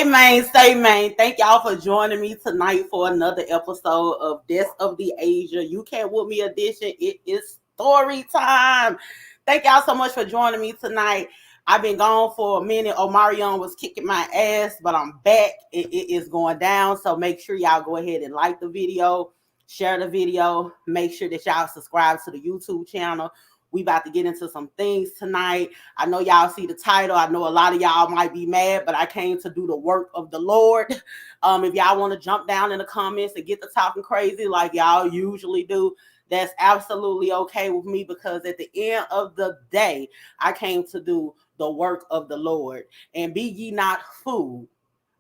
Amen. Amen. Thank y'all for joining me tonight for another episode of Death of the Asia. You Can't With Me edition. It is story time. Thank y'all so much for joining me tonight. I've been gone for a minute. Omarion was kicking my ass, but I'm back. It is going down. So make sure y'all go ahead and like the video, share the video. Make sure that y'all subscribe to the YouTube channel. We about to get into some things tonight. I know y'all see the title. I know a lot of y'all might be mad, but I came to do the work of the Lord. If y'all want to jump down in the comments and get to talking crazy like y'all usually do, that's absolutely okay with me, because at the end of the day, I came to do the work of the Lord. And be ye not fooled.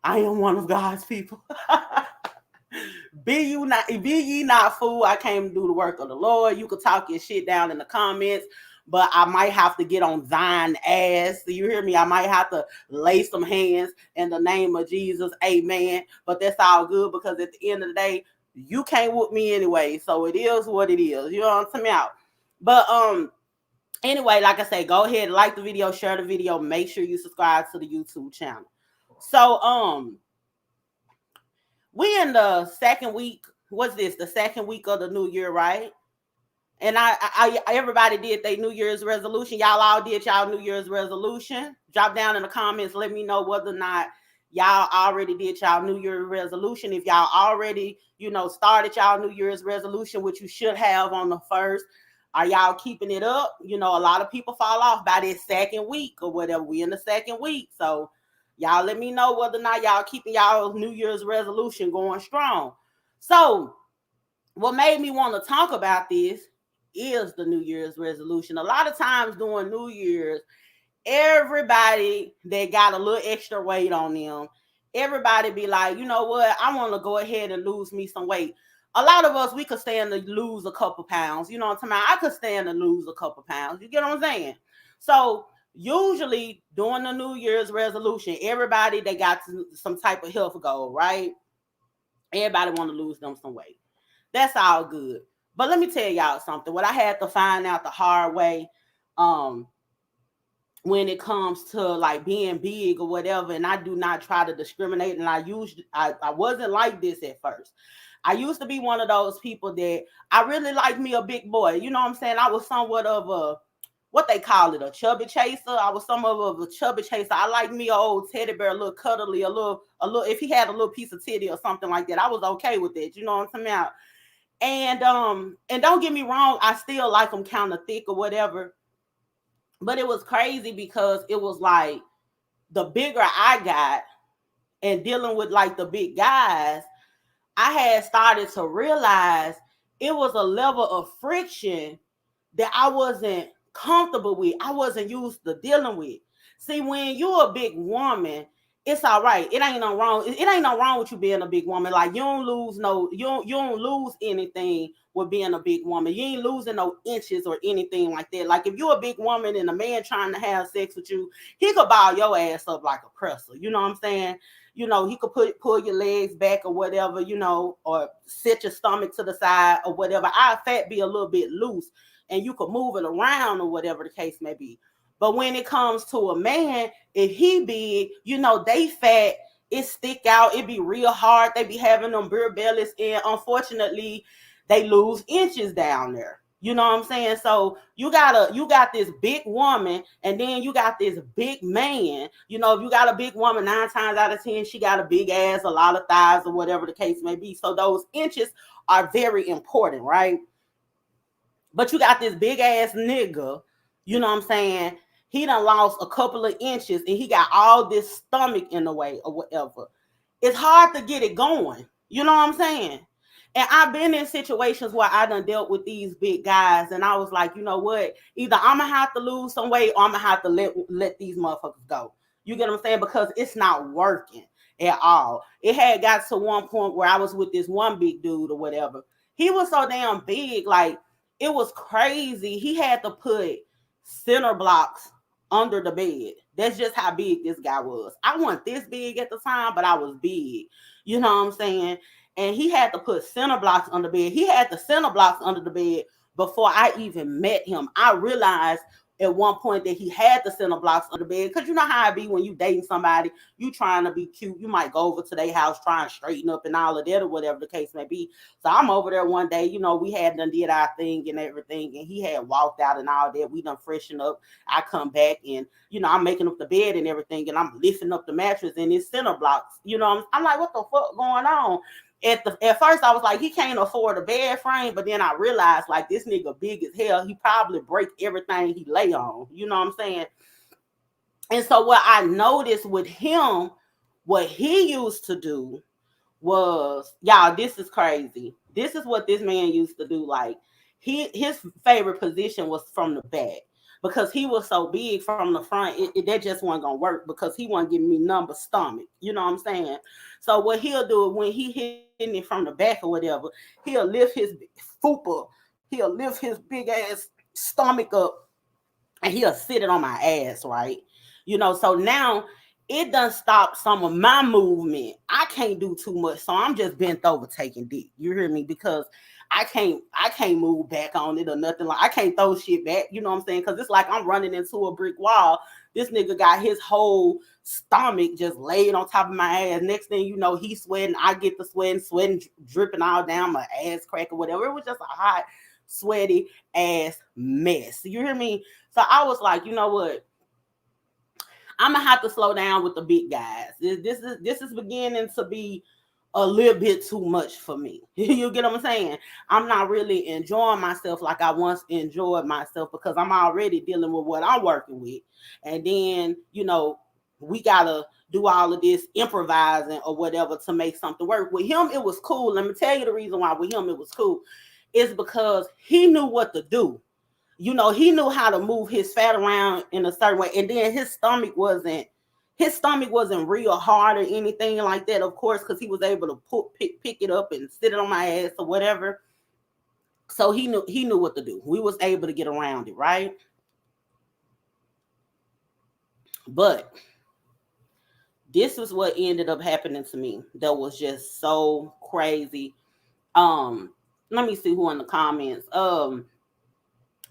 I am one of God's people. Be ye not fool. I came to do the work of the Lord. You could talk your shit down in the comments, but I might have to get on Zion ass. Do you hear me? I might have to lay some hands in the name of Jesus. Amen. But that's all good, because at the end of the day, you can't whoop me anyway. So it is what it is. You know what I'm talking about? But anyway, like I say, go ahead, like the video, share the video, make sure you subscribe to the YouTube channel. So we in the second week. What's this? The second week of the new year, right? And I everybody did their New Year's resolution. Y'all all did y'all New Year's resolution. Drop down in the comments. Let me know whether or not y'all already did y'all New Year's resolution. If y'all already, started y'all New Year's resolution, which you should have on the first. Are y'all keeping it up? A lot of people fall off by this second week or whatever. We in the second week. So y'all let me know whether or not y'all keeping y'all New Year's resolution going strong. So what made me want to talk about this is the New Year's resolution. A lot of times during New Year's, everybody that got a little extra weight on them, everybody be like, you know what, I want to go ahead and lose me some weight. A lot of us, we could stand to lose a couple pounds. You know what I'm talking about? I could stand to lose a couple pounds. You get what I'm saying? So usually during the New Year's resolution, everybody, they got some type of health goal, right? Everybody want to lose them some weight. That's all good. But let me tell y'all something. What I had to find out the hard way, when it comes to like being big or whatever, and I do not try to discriminate, and I wasn't like this at first. I used to be one of those people that I really liked me a big boy. You know what I'm saying? I was somewhat of a, what they call it, a chubby chaser. I was somewhat of a chubby chaser. I like me an old teddy bear, a little cuddly, a little. If he had a little piece of titty or something like that, I was okay with it. You know what I'm talking about? And don't get me wrong, I still like them kind of thick or whatever. But it was crazy because it was like the bigger I got and dealing with like the big guys, I had started to realize it was a level of friction that I wasn't comfortable with. I wasn't used to dealing with. See, when you're a big woman, it's all right. It ain't no wrong. It ain't no wrong with you being a big woman. Like you don't lose anything with being a big woman. You ain't losing no inches or anything like that. Like if you're a big woman and a man trying to have sex with you, he could ball your ass up like a presser. You know what I'm saying? He could pull your legs back or whatever, or set your stomach to the side or whatever. Our fat be a little bit loose and you could move it around or whatever the case may be. But when it comes to a man, if he big, they fat, it stick out, it be real hard. They be having them beer bellies, and unfortunately, they lose inches down there. You know what I'm saying? So you got this big woman, and then you got this big man. If you got a big woman, 9 times out of 10, she got a big ass, a lot of thighs, or whatever the case may be. So those inches are very important, right? But you got this big ass nigga, you know what I'm saying? He done lost a couple of inches and he got all this stomach in the way or whatever. It's hard to get it going. You know what I'm saying? And I've been in situations where I done dealt with these big guys, and I was like, you know what? Either I'm going to have to lose some weight or I'm going to have to let these motherfuckers go. You get what I'm saying? Because it's not working at all. It had got to one point where I was with this one big dude or whatever. He was so damn big, like, it was crazy. He had to put center blocks under the bed. That's just how big this guy was. I wasn't this big at the time, but I was big. You know what I'm saying? And he had to put center blocks under the bed. He had the center blocks under the bed before I even met him. I realized at one point that he had the center blocks under the bed. Because you know how it be when you dating somebody, you trying to be cute. You might go over to their house, try and straighten up and all of that or whatever the case may be. So I'm over there one day, you know, we had done did our thing and everything, and he had walked out and all that. We done freshen up. I come back and, you know, I'm making up the bed and everything, and I'm lifting up the mattress and it's center blocks. You know, I'm like, what the fuck going on? At first I was like, he can't afford a bed frame, but then I realized like this nigga big as hell. He probably break everything he lay on. You know what I'm saying? And so what I noticed with him, what he used to do was, y'all, this is crazy. This is what this man used to do. Like his favorite position was from the back. Because he was so big from the front, that just wasn't gonna work because he wasn't giving me number stomach. You know what I'm saying? So what he'll do when he hitting it from the back or whatever, he'll lift his fupa, he'll lift his big ass stomach up, and he'll sit it on my ass, right? You know, so now it done stopped some of my movement. I can't do too much, so I'm just bent over taking dick. You hear me? Because I can't move back on it or nothing. Like I can't throw shit back. You know what I'm saying? Because it's like I'm running into a brick wall. This nigga got his whole stomach just laid on top of my ass. Next thing you know, he's sweating. I get the sweating dripping all down my ass crack or whatever. It was just a hot, sweaty ass mess. You hear me? So I was like, you know what? I'm gonna have to slow down with the big guys. This is beginning to be a little bit too much for me. You get what I'm saying? I'm not really enjoying myself like I once enjoyed myself because I'm already dealing with what I'm working with. And then, you know, we gotta do all of this improvising or whatever to make something work. With him, it was cool. Let me tell you the reason why with him it was cool. It's because he knew what to do. You know, he knew how to move his fat around in a certain way. And then his stomach wasn't real hard or anything like that, of course, because he was able to pick it up and sit it on my ass or whatever. So he knew what to do. We was able to get around it, right? But this is what ended up happening to me that was just so crazy. Let me see who in the comments.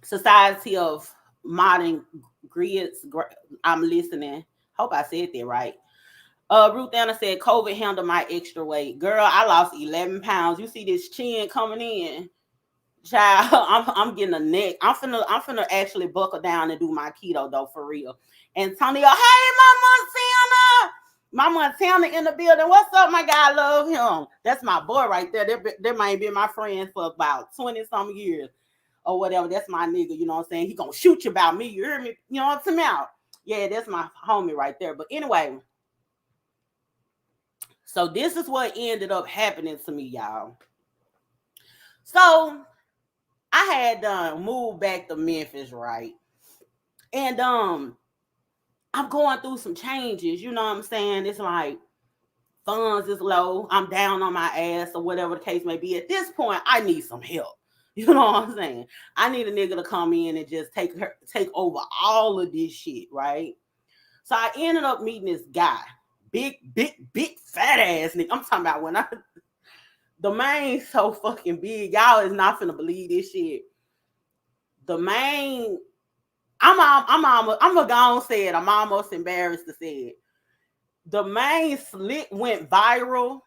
Society of Modern Grits. I'm listening. Hope I said that right. Ruth Anna said, COVID handled my extra weight. Girl, I lost 11 pounds. You see this chin coming in? Child, I'm getting a neck. I'm finna actually buckle down and do my keto though, for real. Antonio, hey, my Montana in the building. What's up, my guy? I love him. That's my boy right there. That might be my friend for about 20 some years or whatever. That's my nigga. You know what I'm saying? He gonna shoot you about me. You hear me? You know what I'm saying? Yeah, that's my homie right there. But anyway, so this is what ended up happening to me, y'all. So I had moved back to Memphis, right? And I'm going through some changes, you know what I'm saying? It's like funds is low, I'm down on my ass or whatever the case may be. At this point, I need some help. You know what I'm saying? I need a nigga to come in and just take over all of this shit, right? So I ended up meeting this guy, big fat ass nigga. I'm talking about the man so fucking big, y'all is not finna believe this shit. The man, I'm gonna go on say it. I'm almost embarrassed to say it. The main slit went viral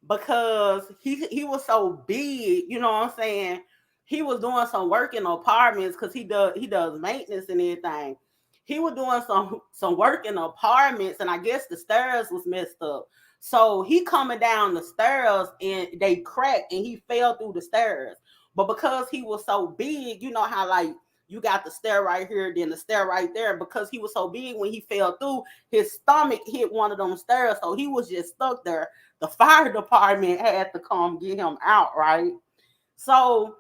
because he was so big, you know what I'm saying? He was doing some work in apartments because he does maintenance and everything. He was doing some work in apartments, and I guess the stairs was messed up. So he coming down the stairs and they cracked and he fell through the stairs. But because he was so big, you know how like you got the stair right here, then the stair right there. Because he was so big, when he fell through, his stomach hit one of them stairs. So he was just stuck there. The fire department had to come get him out, right? So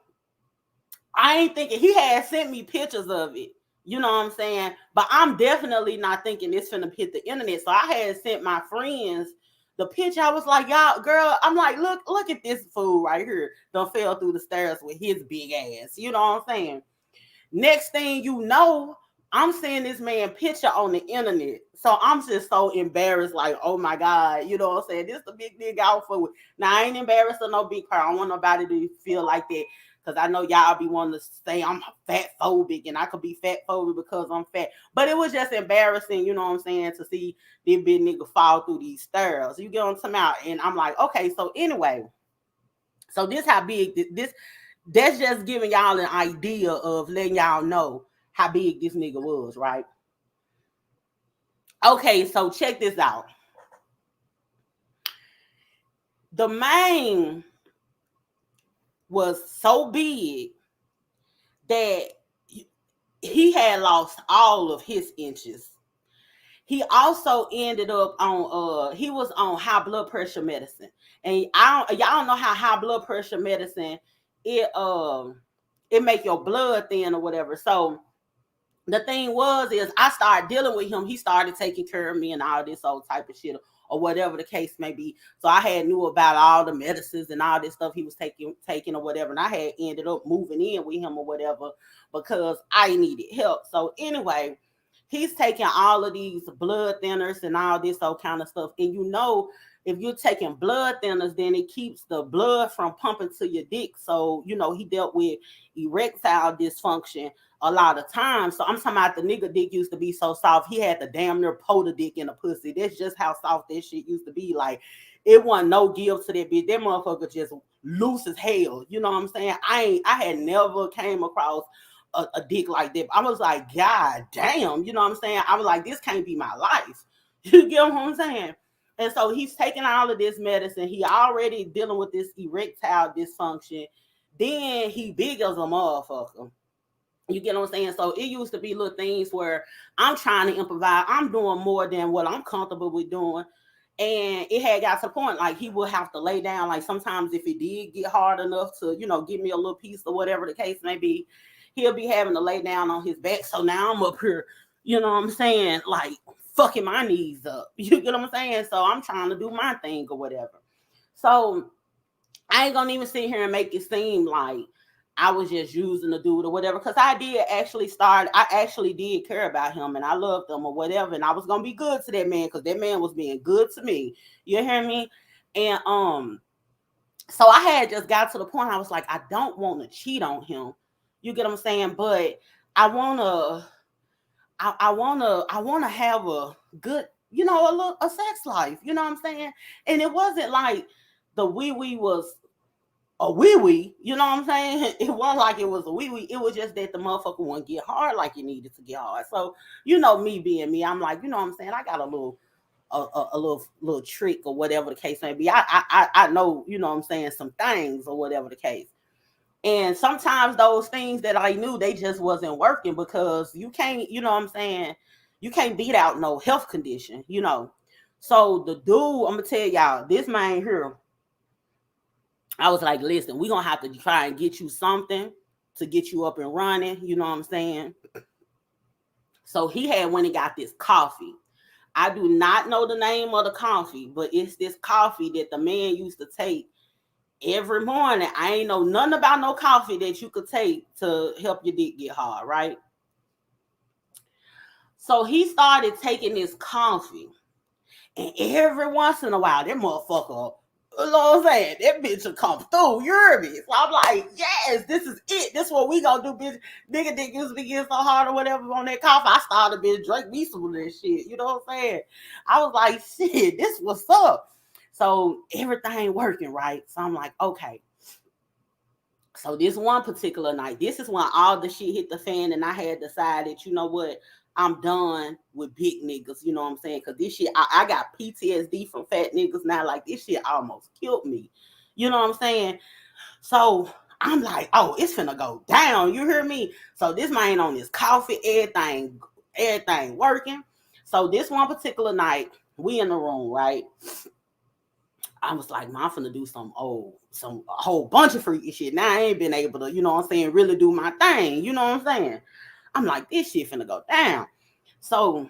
I ain't thinking, he had sent me pictures of it. You know what I'm saying? But I'm definitely not thinking it's finna hit the internet. So I had sent my friends the picture. I was like, y'all, girl, I'm like, look at this fool right here. Done fell through the stairs with his big ass. You know what I'm saying? Next thing you know, I'm seeing this man picture on the internet. So I'm just so embarrassed, like, oh my God, you know what I'm saying? This is the big nigga out for. Now, I ain't embarrassed of no big car. I don't want nobody to feel like that. because I know y'all be wanting to say I'm fat phobic, and I could be fat phobic because I'm fat. But it was just embarrassing, you know what I'm saying, to see this big nigga fall through these stairs. You get what I'm talking about? And I'm like, okay, so anyway, so this how big this that's just giving y'all an idea of letting y'all know how big this nigga was, right? Okay, so check this out. The man was so big that he had lost all of his inches. He also ended up on he was on high blood pressure medicine. And y'all know how high blood pressure medicine it make your blood thin or whatever. So the thing is I started dealing with him. He started taking care of me and all this old type of shit or whatever the case may be. So I had knew about all the medicines and all this stuff he was taking or whatever. And I had ended up moving in with him or whatever because I needed help. So anyway, he's taking all of these blood thinners and all this old kind of stuff. And you know, if you're taking blood thinners, then it keeps the blood from pumping to your dick. So, you know, he dealt with erectile dysfunction a lot of times. So I'm talking about the nigga dick used to be so soft, he had to damn near pull the dick in a pussy. That's just how soft that shit used to be. Like, it wasn't no give to that bitch. That motherfucker just loose as hell. You know what I'm saying? I had never came across a dick like that. I was like, God damn, you know what I'm saying? I was like, this can't be my life. You get what I'm saying? And so he's taking all of this medicine. He already dealing with this erectile dysfunction. Then he big as a motherfucker. You get what I'm saying? So it used to be little things where I'm trying to improvise. I'm doing more than what I'm comfortable with doing. And it had got to the point like he would have to lay down. Like sometimes if it did get hard enough to, you know, give me a little piece or whatever the case may be, he'll be having to lay down on his back. So now I'm up here, you know what I'm saying? Like fucking my knees up. You get what I'm saying? So I'm trying to do my thing or whatever. So I ain't gonna even sit here and make it seem like I was just using the dude or whatever, because I actually did care about him and I loved him or whatever, and I was gonna be good to that man because that man was being good to me. You hear me? And so I had just got to the point I was like, I don't want to cheat on him. You get what I'm saying? But I wanna have a good, you know, a sex life. You know what I'm saying? And it wasn't like the wee was a wee, you know what I'm saying? It wasn't like it was a wee. It was just that the motherfucker wouldn't get hard like it needed to get hard. So, you know, me being me, I'm like, you know what I'm saying? I got a little trick or whatever the case may be. I know, you know what I'm saying, some things or whatever the case. And sometimes those things that I knew, they just wasn't working because you can't, you know what I'm saying? You can't beat out no health condition, you know. So the dude, I'm gonna tell y'all, this man here, I was like, listen, we're going to have to try and get you something to get you up and running. You know what I'm saying? So he had went and got this coffee. I do not know the name of the coffee, but it's this coffee that the man used to take every morning. I ain't know nothing about no coffee that you could take to help your dick get hard, right? So he started taking this coffee. And every once in a while, that motherfucker, you know what I'm saying, that bitch will come through. You hear me? So I'm like, yes, this is it. This is what we gonna do, bitch. Nigga dick used to be getting so hard or whatever on that coffee. I started, bitch, drink me some of this shit. You know what I'm saying? I was like, shit, this what's up. So everything working, right? So I'm like, okay. So this one particular night, this is when all the shit hit the fan, and I had decided, you know what? I'm done with big niggas, you know what I'm saying? Because this shit, I got PTSD from fat niggas now. Like, this shit almost killed me. You know what I'm saying? So I'm like, oh, it's finna go down. You hear me? So this man on this coffee, everything working. So this one particular night, we in the room, right? I was like, man, I'm finna do a whole bunch of freaky shit. Now I ain't been able to, you know what I'm saying, really do my thing. You know what I'm saying? I'm like, this shit finna go down. So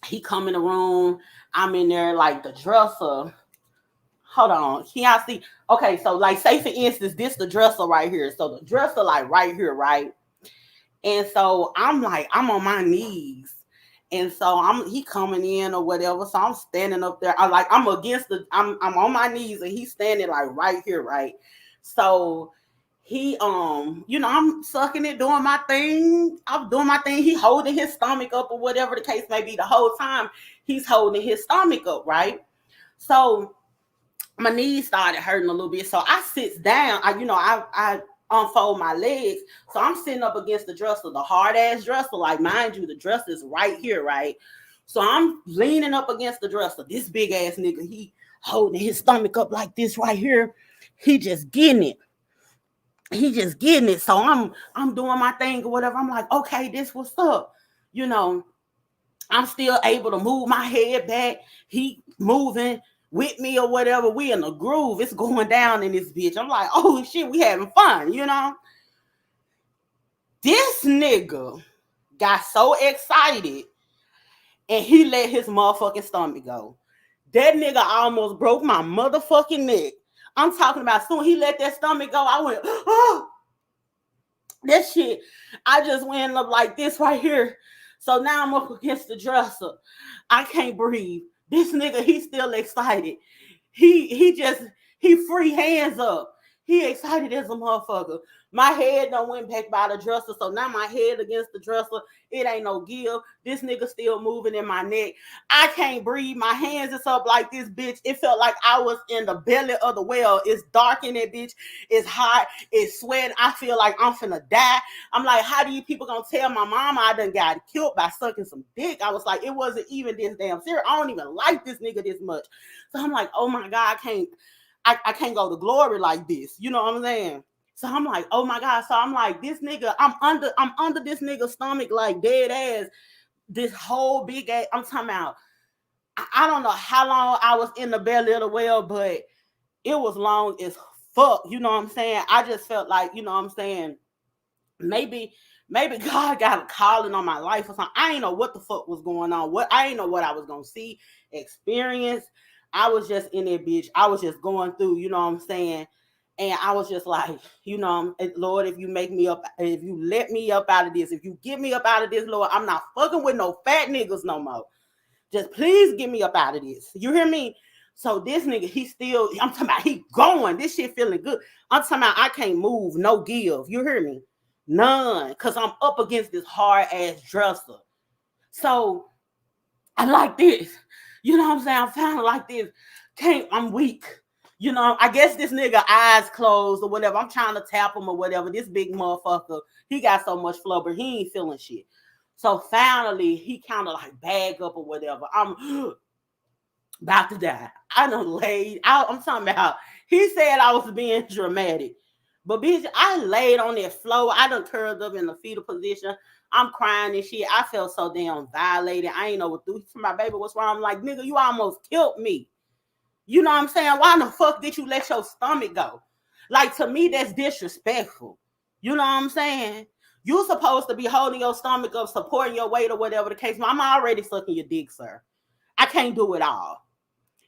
he come in the room. I'm in there like the dresser. Hold on. Can y'all see? Okay, so like say for instance, this the dresser right here. So the dresser like right here, right? And so I'm on my knees. And so he coming in or whatever. So I'm standing up there. I'm on my knees and he's standing like right here, right? So he I'm sucking it, doing my thing. I'm doing my thing. He holding his stomach up or whatever the case may be. The whole time he's holding his stomach up, right? So my knees started hurting a little bit. So I sits down. I unfold my legs. So I'm sitting up against the dresser, the hard ass dresser. Like, mind you, the dresser is right here, right? So I'm leaning up against the dresser. This big ass nigga, he holding his stomach up like this right here. He just getting it. So I'm doing my thing or whatever. I'm like, okay, this what's up. You know, I'm still able to move my head back. He moving with me or whatever. We in the groove. It's going down in this bitch. I'm like, oh shit, we having fun, you know? This nigga got so excited and he let his motherfucking stomach go. That nigga almost broke my motherfucking neck. I'm talking about soon he let that stomach go. I went, oh, that shit. I just went up like this right here. So now I'm up against the dresser. I can't breathe. This nigga, he's still excited. He free hands up. He excited as a motherfucker. My head done went back by the dresser, so now my head against the dresser. It ain't no give. This nigga still moving in my neck. I can't breathe. My hands is up like this, bitch. It felt like I was in the belly of the well. It's dark in it, bitch. It's hot. It's sweating. I feel like I'm finna die. I'm like, how do you people gonna tell my mama I done got killed by sucking some dick? I was like, it wasn't even this damn serious. I don't even like this nigga this much. So I'm like, oh my God, I can't go to glory like this. You know what I'm saying? So I'm like, oh my God. So I'm like, this nigga, I'm under this nigga's stomach like dead ass. This whole big ass, I'm talking about, I don't know how long I was in the belly of the well, but it was long as fuck. You know what I'm saying? I just felt like, you know what I'm saying? Maybe God got a calling on my life or something. I ain't know what the fuck was going on. I ain't know what I was gonna see, experience. I was just in there, bitch. I was just going through, you know what I'm saying? And I was just like, Lord, if you make me up, if you let me up out of this, if you get me up out of this, Lord, I'm not fucking with no fat niggas no more. Just please get me up out of this. You hear me? So this nigga, I'm talking about he going. This shit feeling good. I'm talking about I can't move, no give. You hear me? None. Because I'm up against this hard ass dresser. So I like this. You know what I'm saying? I'm kind of like this. I'm weak. You know, I guess this nigga eyes closed or whatever. I'm trying to tap him or whatever. This big motherfucker, he got so much flubber, he ain't feeling shit. So finally, he kind of like bag up or whatever. I'm about to die. I done laid out. I'm talking about, he said I was being dramatic. But bitch, I laid on that floor. I done curled up in the fetal position. I'm crying and shit. I felt so damn violated. I ain't know what to do. My baby, what's wrong? I'm like, nigga, you almost killed me. You know what I'm saying? Why the fuck did you let your stomach go? Like, to me, that's disrespectful. You know what I'm saying? You supposed to be holding your stomach up, supporting your weight or whatever the case. I'm already sucking your dick, sir. I can't do it all.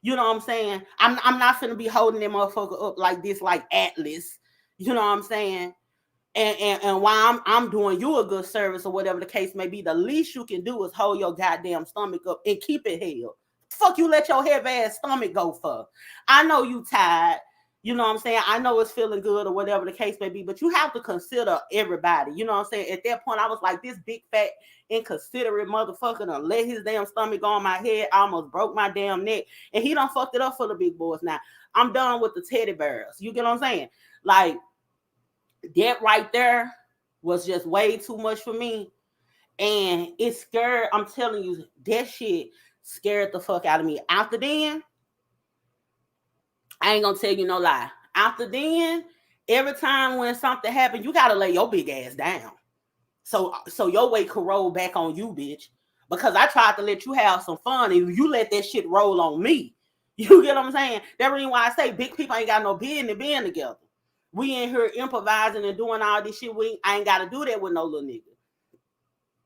You know what I'm saying? I'm not finna be holding that motherfucker up like this, like Atlas. You know what I'm saying? And while I'm doing you a good service or whatever the case may be, the least you can do is hold your goddamn stomach up and keep it held. Fuck you let your heavy ass stomach go for. I know you tired. You know what I'm saying? I know it's feeling good or whatever the case may be, but you have to consider everybody. You know what I'm saying? At that point, I was like, this big, fat, inconsiderate motherfucker done let his damn stomach go on my head. I almost broke my damn neck. And he done fucked it up for the big boys now. I'm done with the teddy bears. You get what I'm saying? Like, that right there was just way too much for me. And it scared, I'm telling you, that shit scared the fuck out of me. After then, I ain't gonna tell you no lie. After then, every time when something happened, you gotta lay your big ass down. So your weight could roll back on you, bitch. Because I tried to let you have some fun and you let that shit roll on me. You get what I'm saying? That's the reason why I say big people ain't got no business being together. We in here improvising and doing all this shit. I ain't gotta do that with no little nigga.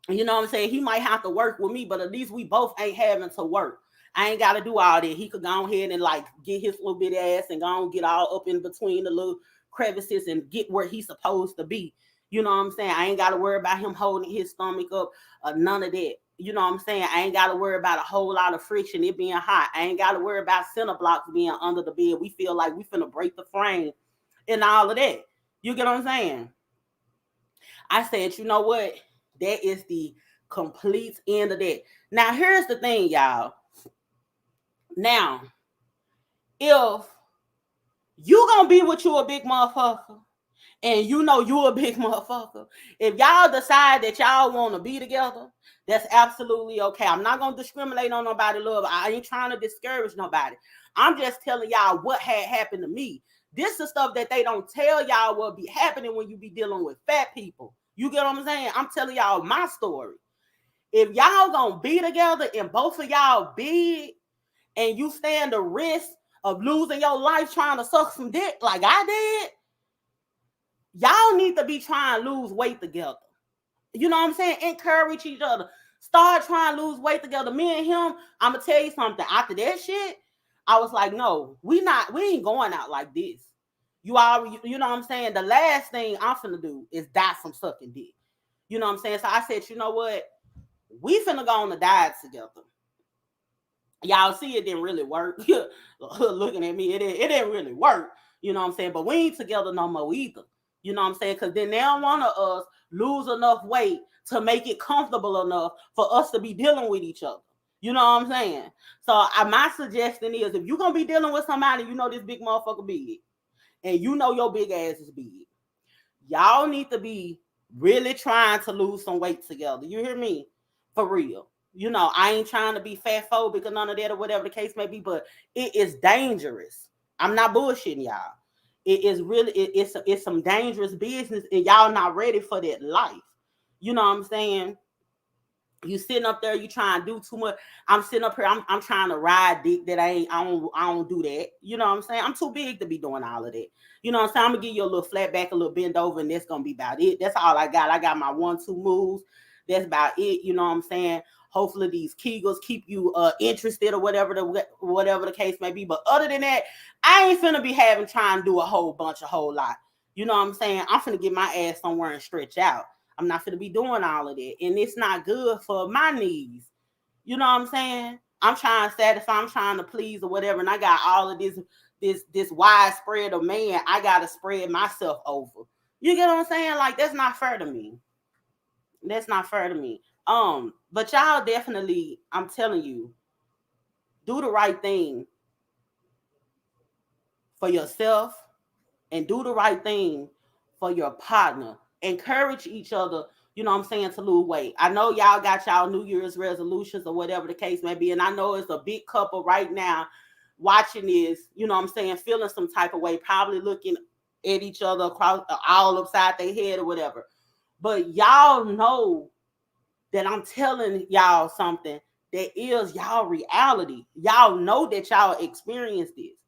You know what I'm saying? He might have to work with me, but at least we both ain't having to work. I ain't got to do all that. He could go ahead and like get his little bit ass and go and get all up in between the little crevices and get where he's supposed to be. You know what I'm saying? I ain't got to worry about him holding his stomach up or none of that. You know what I'm saying? I ain't got to worry about a whole lot of friction, it being hot. I ain't got to worry about center blocks being under the bed. We feel like we finna break the frame and all of that. You get what I'm saying? I said, you know what? That is the complete end of that. Now, here's the thing, y'all. Now, if you gonna be with you a big motherfucker, and you know you a big motherfucker, if y'all decide that y'all want to be together, that's absolutely okay. I'm not gonna discriminate on nobody, love. I ain't trying to discourage nobody. I'm just telling y'all what had happened to me. This is stuff that they don't tell y'all will be happening when you be dealing with fat people. You get what I'm saying? I'm telling y'all my story. If y'all gonna be together and both of y'all big, and you stand the risk of losing your life trying to suck some dick like I did, y'all need to be trying to lose weight together. You know what I'm saying? Encourage each other. Start trying to lose weight together. Me and him, I'm gonna tell you something. After that shit, I was like, no, we ain't going out like this. You already, you know what I'm saying? The last thing I'm finna do is die from sucking dick. You know what I'm saying? So I said, you know what? We finna go on a diet together. Y'all see it didn't really work. Looking at me, it didn't really work. You know what I'm saying? But we ain't together no more either. You know what I'm saying? Because then they don't want us lose enough weight to make it comfortable enough for us to be dealing with each other. You know what I'm saying? So my suggestion is, if you're going to be dealing with somebody, you know this big motherfucker big, and you know your big ass is big, y'all need to be really trying to lose some weight together. You hear me? For real. You know, I ain't trying to be fat phobic or none of that or whatever the case may be, but it is dangerous. I'm not bullshitting y'all. It is really, it's some dangerous business, and y'all not ready for that life. You know what I'm saying? You sitting up there, you trying to do too much. I'm sitting up here, I'm trying to ride dick that I don't do that. You know what I'm saying? I'm too big to be doing all of that. You know what I'm saying? I'm gonna give you a little flat back, a little bend over, and that's gonna be about it. That's all I got. I got my 1-2 moves. That's about it. You know what I'm saying? Hopefully these Kegels keep you interested or whatever the case may be. But other than that, I ain't finna be trying to do a whole lot. You know what I'm saying? I'm finna get my ass somewhere and stretch out. I'm not going to be doing all of that. And it's not good for my needs. You know what I'm saying? I'm trying to satisfy, I'm trying to please or whatever. And I got all of this widespread of man. I got to spread myself over. You get what I'm saying? Like, that's not fair to me. That's not fair to me. But y'all definitely, I'm telling you, do the right thing for yourself and do the right thing for your partner. Encourage each other, you know what I'm saying, to lose weight. I know y'all got y'all New Year's resolutions or whatever the case may be, and I know it's a big couple right now watching this, you know what I'm saying, feeling some type of way, probably looking at each other across all upside their head or whatever. But y'all know that I'm telling y'all something that is y'all reality. Y'all know that y'all experience this.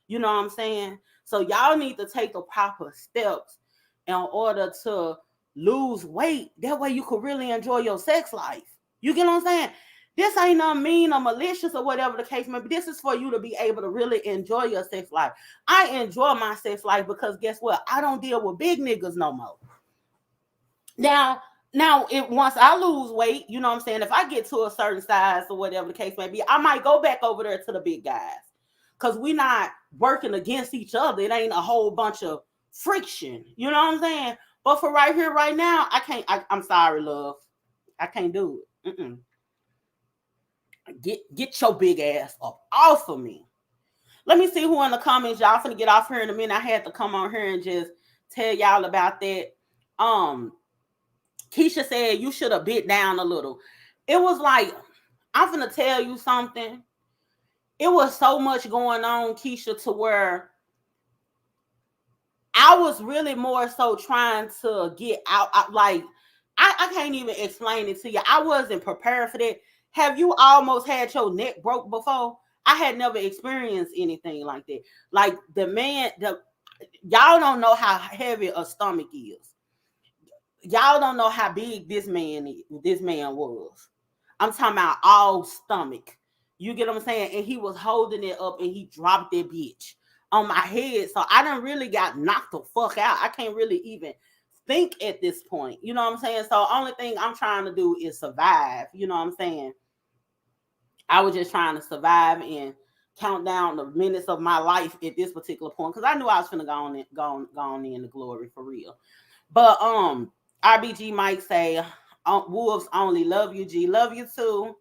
You know what I'm saying? So y'all need to take the proper steps in order to lose weight. That way you can really enjoy your sex life. You get what I'm saying? This ain't no mean or malicious or whatever the case may be. This is for you to be able to really enjoy your sex life. I enjoy my sex life because guess what? I don't deal with big niggas no more. Now, if once I lose weight, you know what I'm saying, if I get to a certain size or whatever the case may be, I might go back over there to the big guys. Because we're not working against each other. It ain't a whole bunch of friction. You know what I'm saying? But for right here, right now, I can't. I'm sorry, love. I can't do it. Mm-mm. Get your big ass up off of me. Let me see who in the comments. Y'all finna get off here in a minute. I had to come on here and just tell y'all about that. Keisha said you should have bit down a little. It was like, I'm finna tell you something. It was so much going on, Keisha, to where I was really more so trying to get out. I can't even explain it to you. I wasn't prepared for that. Have you almost had your neck broke before? I had never experienced anything like that. Like y'all don't know how heavy a stomach is. Y'all don't know how big this man was. I'm talking about all stomach. You get what I'm saying? And he was holding it up and he dropped that bitch on my head. So I done really got knocked the fuck out. I can't really even think at this point. You know what I'm saying? So only thing I'm trying to do is survive. You know what I'm saying? I was just trying to survive and count down the minutes of my life at this particular point because I knew I was finna go on in the glory for real. But RBG Mike say, Wolves only, love you, G, love you too.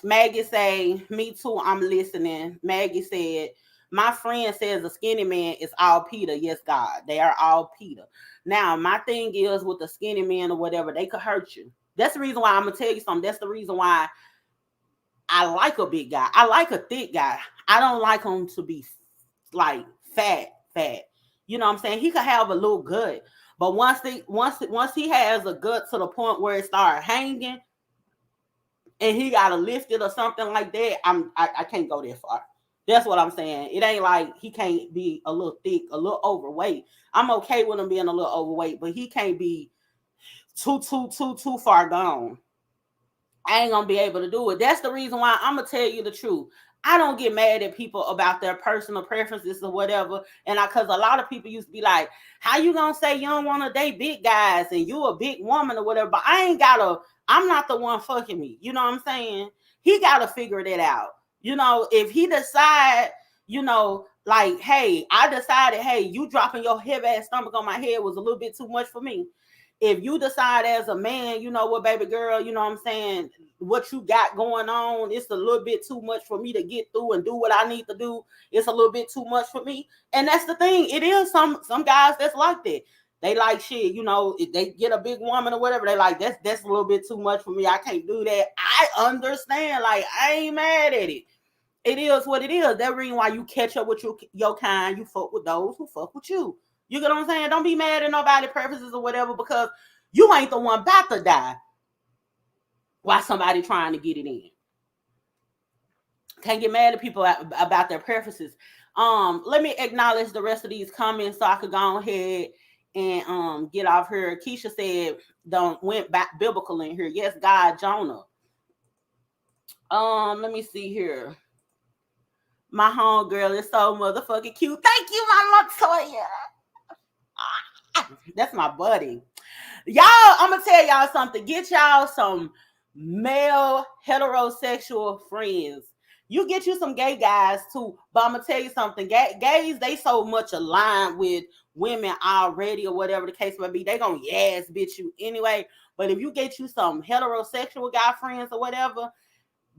Maggie say, me too, I'm listening. Maggie said, my friend says a skinny man is all Peter. Yes, God, they are all Peter. Now, my thing is with the skinny man or whatever, they could hurt you. That's the reason why I'm gonna tell you something. That's the reason why I like a big guy. I like a thick guy. I don't like him to be like fat. You know what I'm saying? He could have a little gut, but once he has a gut to the point where it starts hanging, and he gotta lift it or something like that, I can't go that far. That's what I'm saying. It ain't like he can't be a little thick, a little overweight. I'm okay with him being a little overweight, but he can't be too far gone. I ain't gonna be able to do it. That's the reason why I'm gonna tell you the truth. I don't get mad at people about their personal preferences or whatever. And because a lot of people used to be like, how you gonna say you don't want to date big guys and you a big woman or whatever? But I'm not the one fucking me. You know what I'm saying? He gotta figure that out. You know, if he decide, you know, like, hey, I decided, hey, you dropping your heavy ass stomach on my head was a little bit too much for me. If you decide as a man, you know what, baby girl, you know what I'm saying, what you got going on, it's a little bit too much for me to get through and do what I need to do. It's a little bit too much for me. And that's the thing. It is some guys that's like that. They like shit, you know, if they get a big woman or whatever, they like, that's a little bit too much for me. I can't do that. I understand. Like, I ain't mad at it. It is what it is. That's the reason why you catch up with your kind. You fuck with those who fuck with you. You get what I'm saying? Don't be mad at nobody's preferences or whatever because you ain't the one about to die while somebody trying to get it in. Can't get mad at people about their preferences. Let me acknowledge the rest of these comments so I could go ahead and get off here. Keisha said, "Don't went back biblical in here." Yes, God, Jonah. Let me see here. My homegirl is so motherfucking cute. Thank you, Mama Toya. That's my buddy. Y'all, I'm gonna tell y'all something. Get y'all some male heterosexual friends. You get you some gay guys too, but I'm gonna tell you something. Gays, they so much aligned with women already, or whatever the case may be. They gonna bitch you anyway. But if you get you some heterosexual guy friends or whatever,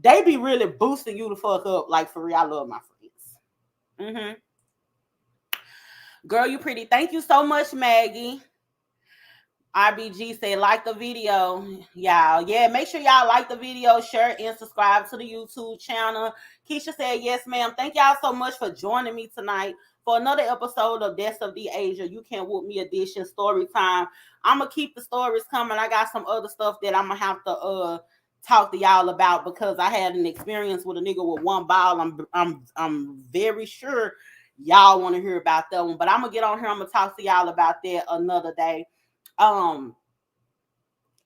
they be really boosting you to fuck up. Like, for real, I love my friends. Girl, you pretty. Thank you so much, Maggie. RBG said, like the video, y'all. Yeah, make sure y'all like the video, share, and subscribe to the YouTube channel. Keisha said, yes, ma'am. Thank y'all so much for joining me tonight for another episode of Deaths of the Asia. You Can't Whoop Me edition, story time. I'm going to keep the stories coming. I got some other stuff that I'm going to have to talk to y'all about because I had an experience with a nigga with one ball. I'm very sure y'all want to hear about that one. But I'm going to get on here. I'm going to talk to y'all about that another day.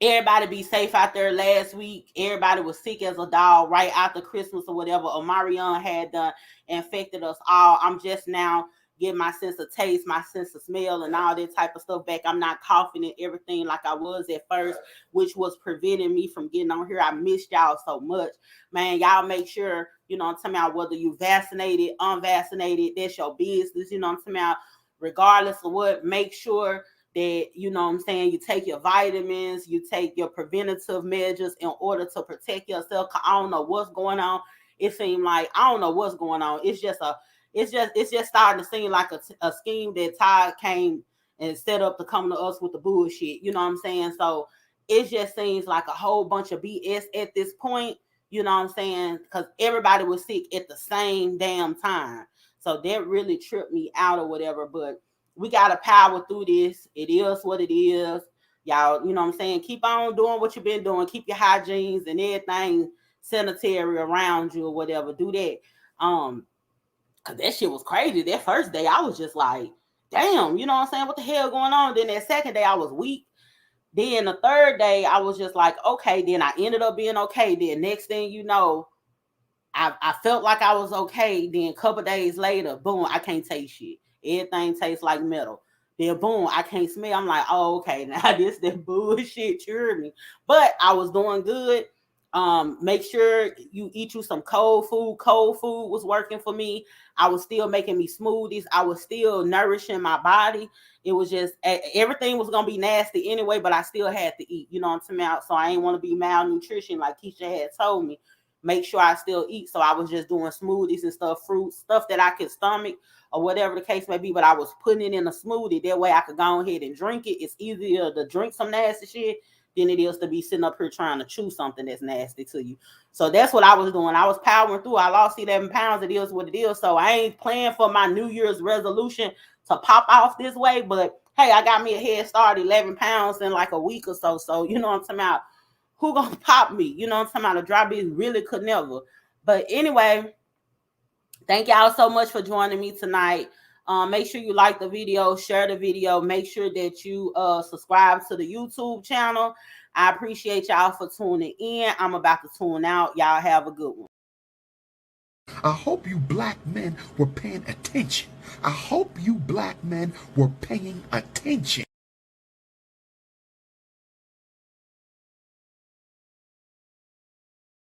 Everybody be safe out there. Last week, everybody was sick as a dog right after Christmas or whatever Omarion had done, infected us all. I'm just now getting my sense of taste, my sense of smell, and all that type of stuff back. I'm not coughing and everything like I was at first, which was preventing me from getting on here. I missed y'all so much. Man, y'all make sure, you know what I'm talking about, whether you vaccinated, unvaccinated, that's your business, you know what I'm talking about. Regardless of what, make sure that, you know what I'm saying, you take your vitamins, you take your preventative measures in order to protect yourself. I don't know what's going on. It seemed like, I don't know what's going on. It's just starting to seem like a scheme that Todd came and set up to come to us with the bullshit. You know what I'm saying? So it just seems like a whole bunch of BS at this point. You know what I'm saying? Because everybody was sick at the same damn time. So that really tripped me out or whatever. But we got to power through this. It is what it is. Y'all, you know what I'm saying? Keep on doing what you've been doing. Keep your hygienes and everything sanitary around you or whatever. Do that. Cause that shit was crazy. That first day, I was just like, damn, you know what I'm saying? What the hell going on? Then that second day, I was weak. Then the third day, I was just like, okay. Then I ended up being okay. Then next thing you know, I felt like I was okay. Then a couple days later, boom, I can't taste shit. Everything tastes like metal. Then boom, I can't smell. I'm like, oh, okay, now this that bullshit cured me. But I was doing good. Make sure you eat you some cold food. Cold food was working for me. I was still making me smoothies. I was still nourishing my body. It was just everything was gonna be nasty anyway, but I still had to eat. You know what I'm saying? So I ain't want to be malnutrition like Keisha had told me. Make sure I still eat. So I was just doing smoothies and stuff, fruits, stuff that I could stomach or whatever the case may be. But I was putting it in a smoothie. That way I could go ahead and drink it. It's easier to drink some nasty shit than it is to be sitting up here trying to chew something that's nasty to you. So that's what I was doing. I was powering through. I lost 11 pounds. It is what it is. So I ain't playing for my New Year's resolution to pop off this way. But hey, I got me a head start, 11 pounds in like a week or so. So you know what I'm talking about? Who gonna pop me? You know what I'm talking about? A dry beast really could never. But anyway, thank y'all so much for joining me tonight. Make sure you like the video, share the video. Make sure that you subscribe to the YouTube channel. I appreciate y'all for tuning in. I'm about to tune out. Y'all have a good one. I hope you black men were paying attention. I hope you black men were paying attention.